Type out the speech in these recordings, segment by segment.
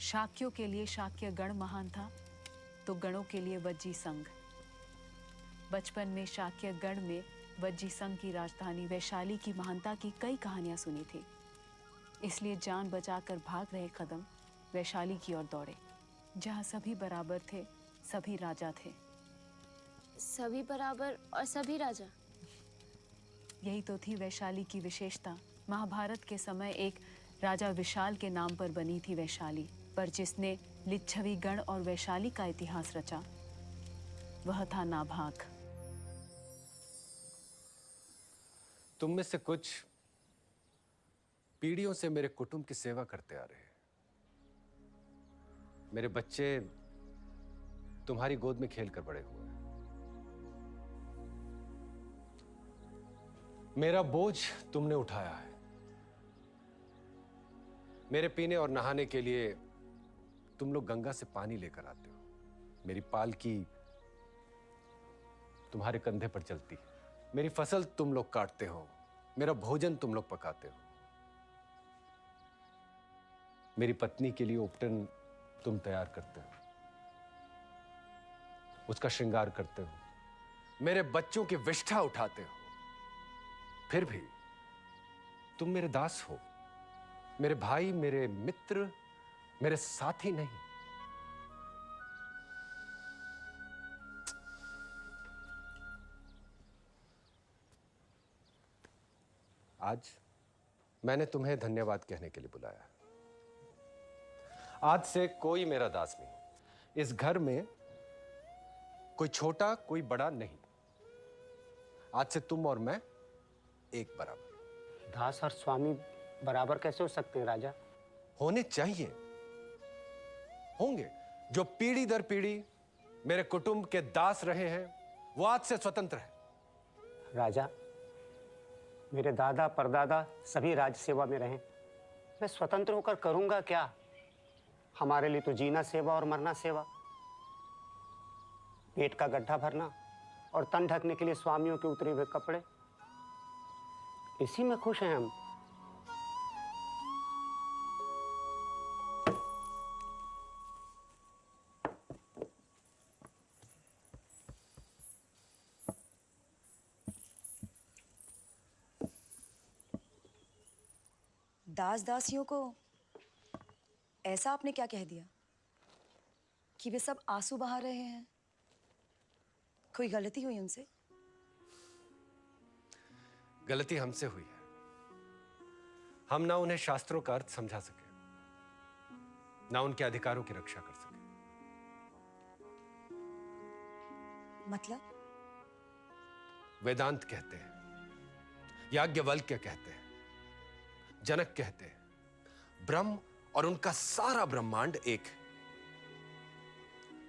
शाक्यों के लिए शाक्य गण महान था तो गणों के लिए वज्जी संघ। बचपन में शाक्य गण में वज्जी संघ की राजधानी वैशाली की महानता की कई कहानियां सुनी थी, इसलिए जान बचाकर भाग रहे कदम वैशाली की ओर दौड़े, जहां सभी बराबर थे, सभी राजा थे। सभी बराबर और सभी राजा? यही तो थी वैशाली की विशेषता। महाभारत के समय एक राजा विशाल के नाम पर बनी थी वैशाली, पर जिसने लिच्छवी गण और वैशाली का इतिहास रचा वह था नाभाग। तुम में से कुछ पीढ़ियों से मेरे कुटुंब की सेवा करते आ रहे हैं। मेरे बच्चे तुम्हारी गोद में खेलकर बड़े हुए हैं। मेरा बोझ तुमने उठाया है। मेरे पीने और नहाने के लिए तुम लोग गंगा से पानी लेकर आते हो। मेरी पालकी तुम्हारे कंधे पर चलती है। मेरी फसल तुम लोग काटते हो। मेरा भोजन तुम लोग पकाते हो। मेरी पत्नी के लिए उपटन तुम तैयार करते हो, उसका श्रृंगार करते हो, मेरे बच्चों की विष्ठा उठाते हो। फिर भी तुम मेरे दास हो, मेरे भाई, मेरे मित्र, मेरे साथी नहीं। आज मैंने तुम्हें धन्यवाद कहने के लिए बुलाया। आज से कोई मेरा दास नहीं। इस घर में कोई छोटा कोई बड़ा नहीं। आज से तुम और मैं एक बराबर। दास और स्वामी बराबर कैसे हो सकते हैं राजा? होने चाहिए, होंगे। जो पीढ़ी दर पीढ़ी मेरे कुटुंब के दास रहे हैं वो आज से स्वतंत्र है। राजा, मेरे दादा परदादा सभी राज सेवा में रहे। मैं स्वतंत्र होकर करूंगा क्या? हमारे लिए तो जीना सेवा और मरना सेवा। पेट का गड्ढा भरना और तन ढकने के लिए स्वामियों के उतरे हुए कपड़े, इसी में खुश हैं हम। दास दासियों को ऐसा आपने क्या कह दिया कि वे सब आंसू बहा रहे हैं? कोई गलती हुई उनसे? गलती हमसे हुई है। हम ना उन्हें शास्त्रों का अर्थ समझा सके, ना उनके अधिकारों की रक्षा कर सके। मतलब? वेदांत कहते हैं, याज्ञवल्क्य कहते हैं, जनक कहते हैं, ब्रह्म और उनका सारा ब्रह्मांड एक है।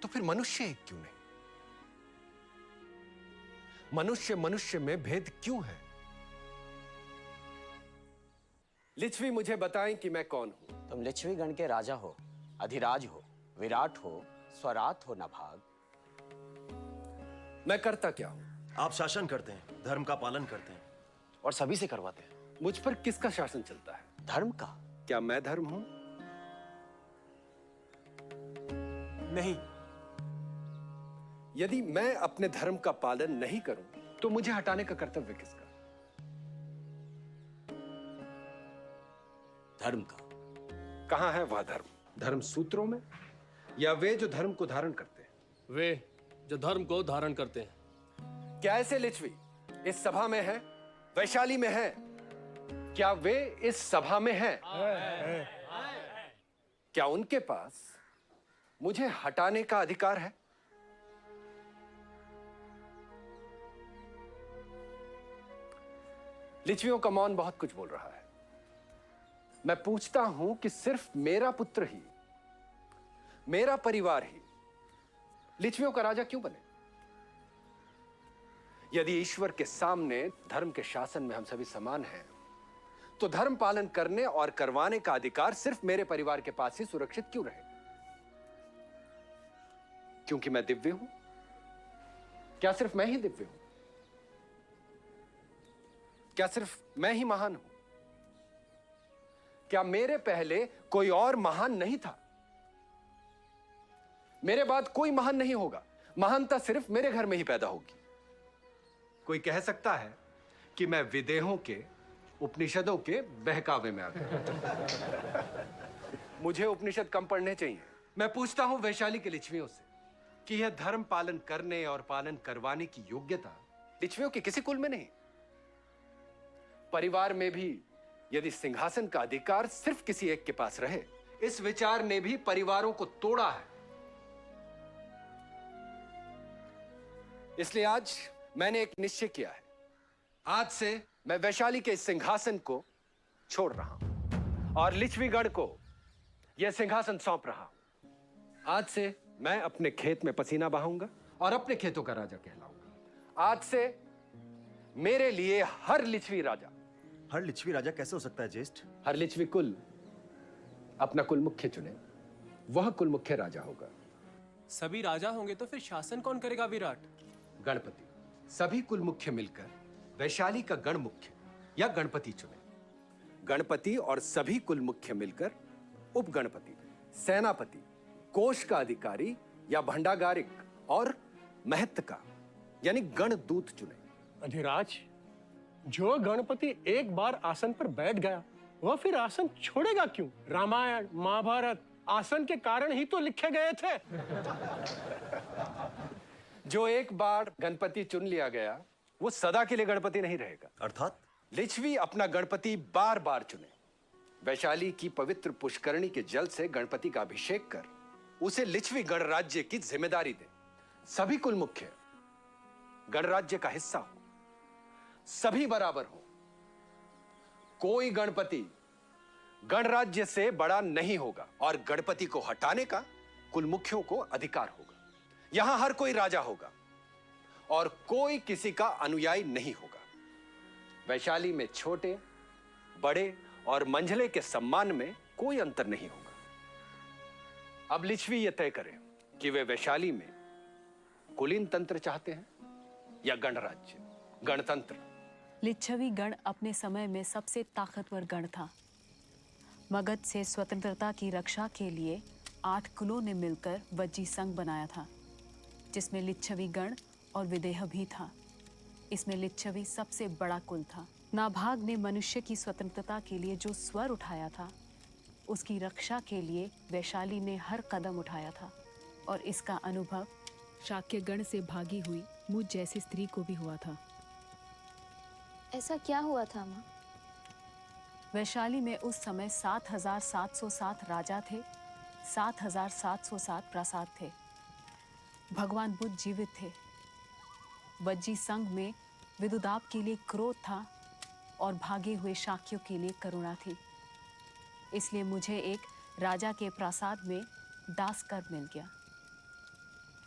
तो फिर मनुष्य एक क्यों नहीं? मनुष्य मनुष्य में भेद क्यों है? लिच्छवी मुझे बताएं कि मैं कौन हूं। तुम लिच्छवी गण के राजा हो, अधिराज हो, विराट हो, स्वराट हो नाभाग। मैं करता क्या हूं? आप शासन करते हैं, धर्म का पालन करते हैं और सभी से करवाते हैं। मुझ पर किसका शासन चलता है? धर्म का। क्या मैं धर्म हूं? नहीं। यदि मैं अपने धर्म का पालन नहीं करूं तो मुझे हटाने का कर्तव्य किसका? धर्म का। कहां है वह धर्म? धर्म सूत्रों में या वे जो धर्म को धारण करते हैं? वे जो धर्म को धारण करते हैं। क्या ऐसे लिच्छवी इस सभा में है, वैशाली में है? क्या वे इस सभा में हैं? क्या उनके पास मुझे हटाने का अधिकार है? लिच्छवियों का मौन बहुत कुछ बोल रहा है। मैं पूछता हूं कि सिर्फ मेरा पुत्र ही, मेरा परिवार ही लिच्छवियों का राजा क्यों बने? यदि ईश्वर के सामने धर्म के शासन में हम सभी समान हैं, तो धर्म पालन करने और करवाने का अधिकार सिर्फ मेरे परिवार के पास ही सुरक्षित क्यों रहे? क्योंकि मैं दिव्य हूं? क्या सिर्फ मैं ही दिव्य हूं? क्या सिर्फ मैं ही महान हूं? क्या मेरे पहले कोई और महान नहीं था? मेरे बाद कोई महान नहीं होगा। महानता सिर्फ मेरे घर में ही पैदा होगी। कोई कह सकता है कि मैं विदेहों के, उपनिषदों के बहकावे में आ गया। मुझे उपनिषद कम पढ़ने चाहिए। मैं पूछता हूं वैशाली के लिच्छवियों से कि यह धर्म पालन करने और पालन करवाने की योग्यता लिच्छवियों के किसी कुल में नहीं। परिवार में भी यदि सिंहासन का अधिकार सिर्फ किसी एक के पास रहे, इस विचार ने भी परिवारों को तोड़ा है। इसलिए आज मैंने एक निश्चय किया है। आज से मैं वैशाली के इस सिंहासन को छोड़ रहा हूं और लिच्छवीगढ़ को यह सिंहासन सौंप रहा हूं। आज से मैं अपने खेत में पसीना बहाऊंगा और अपने खेतों का राजा कहलाऊंगा। आज से मेरे लिए हर लिच्छवी राजा। हर लिच्छवी राजा कैसे हो सकता है ज्येष्ठ? हर लिच्छवी कुल अपना कुल मुख्य चुने, वह कुल मुख्य राजा होगा। सभी राजा होंगे तो फिर शासन कौन करेगा विराट? गणपति। सभी कुल मुख्य मिलकर वैशाली का गण मुख्य या गणपति चुने। गणपति और सभी कुल मुख्य मिलकर उप गणपति, सेनापति, कोष का अधिकारी या भंडागारिक और महत्त का यानी गणदूत चुने। अधिराज, जो गणपति एक बार आसन पर बैठ गया वह फिर आसन छोड़ेगा क्यों? रामायण महाभारत आसन के कारण ही तो लिखे गए थे। जो एक बार गणपति चुन लिया गया वो सदा के लिए गणपति नहीं रहेगा। अर्थात लिच्छवी अपना गणपति बार बार चुने। वैशाली की पवित्र पुष्करणी के जल से गणपति का अभिषेक कर उसे लिच्छवी गणराज्य की जिम्मेदारी दे। सभी कुल मुख्य गणराज्य का हिस्सा हो, सभी बराबर हो। कोई गणपति गणराज्य से बड़ा नहीं होगा और गणपति को हटाने का कुल मुख्यों को अधिकार होगा। यहां हर कोई राजा होगा और कोई किसी का अनुयायी नहीं होगा। वैशाली में छोटे, बड़े और मंझले के सम्मान में कोई अंतर नहीं होगा। अब लिच्छवी यह तय करें कि वे वैशाली में कुलीन तंत्र चाहते हैं या गणराज्य, गणतंत्र। लिच्छवी गण अपने समय में सबसे ताकतवर गण था। मगध से स्वतंत्रता की रक्षा के लिए 8 कुलों ने मिलकर वज्जी संघ बनाया था, जिसमें लिच्छवी गण और विदेह भी था। इसमें लिच्छवी सबसे बड़ा कुल था। नाभाग ने मनुष्य की स्वतंत्रता के लिए जो स्वर उठाया था, उसकी रक्षा के लिए वैशाली ने हर कदम उठाया था और इसका अनुभव शाक्य गण से भागी हुई मुझ जैसी स्त्री को भी हुआ था। ऐसा क्या हुआ था माँ? वैशाली में उस समय 7,707 राजा थे, 7,707 प्रासाद थे। भगवान बुद्ध जीवित थे। वज्जी संघ में विदुदाब के लिए क्रोध था और भागे हुए शाक्यों के लिए करुणा थी। इसलिए मुझे एक राजा के प्रासाद में दास कर मिल गया।